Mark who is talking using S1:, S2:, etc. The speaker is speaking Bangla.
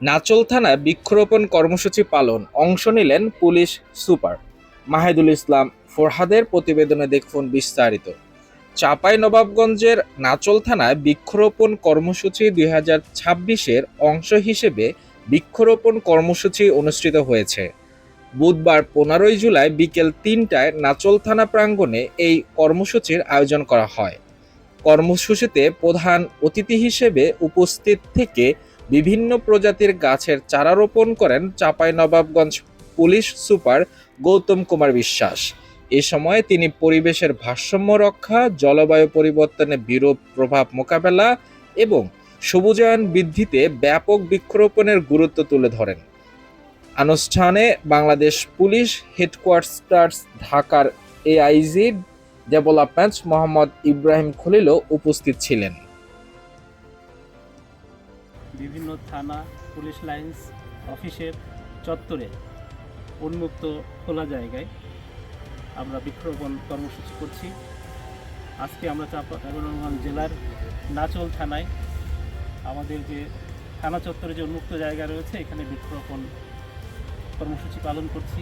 S1: নাচোল থানায় বৃক্ষরোপণ কর্মসূচি পালন অংশ নিলেন পুলিশ সুপার মাহেদুল ইসলাম ফরহাদের। প্রতিবেদনে দেখুন বিস্তারিত। চাঁপাইনবাবগঞ্জের নাচোল থানায় বৃক্ষরোপণ কর্মসূচি 2026-এর অংশ হিসেবে বৃক্ষরোপণ কর্মসূচি অনুষ্ঠিত হয়েছে। বুধবার 15 জুলাই বিকেল 3টায় নাচোল থানা প্রাঙ্গণে এই কর্মসূচির আয়োজন করা হয়। কর্মসূচিতে প্রধান অতিথি হিসেবে উপস্থিত থেকে বিভিন্ন প্রজাতির গাছের চারা রোপণ করেন চাঁপাইনবাবগঞ্জ পুলিশ সুপার গৌতম কুমার বিশ্বাস। এ সময় তিনি পরিবেশের ভারসাম্য রক্ষা, জলবায়ু পরিবর্তনের বিরূপ প্রভাব মোকাবেলা এবং সবুজায়ন বৃদ্ধিতে ব্যাপক বৃক্ষরোপণের গুরুত্ব তুলে ধরেন। অনুষ্ঠানে বাংলাদেশ পুলিশ হেডকোয়ার্টার্স ঢাকার এআইজি ডেভেলপমেন্ট মোহাম্মদ ইব্রাহিম খলিলও উপস্থিত ছিলেন।
S2: বিভিন্ন থানা, পুলিশ লাইন্স অফিসের চত্বরে উন্মুক্ত খোলা জায়গায় আমরা বৃক্ষরোপণ কর্মসূচি করছি। আজকে আমরা চাঁপাইনবাবগঞ্জ জেলার নাচোল থানায় আমাদের যে থানা চত্বরে যে উন্মুক্ত জায়গা রয়েছে এখানে বৃক্ষরোপণ কর্মসূচি পালন করছি।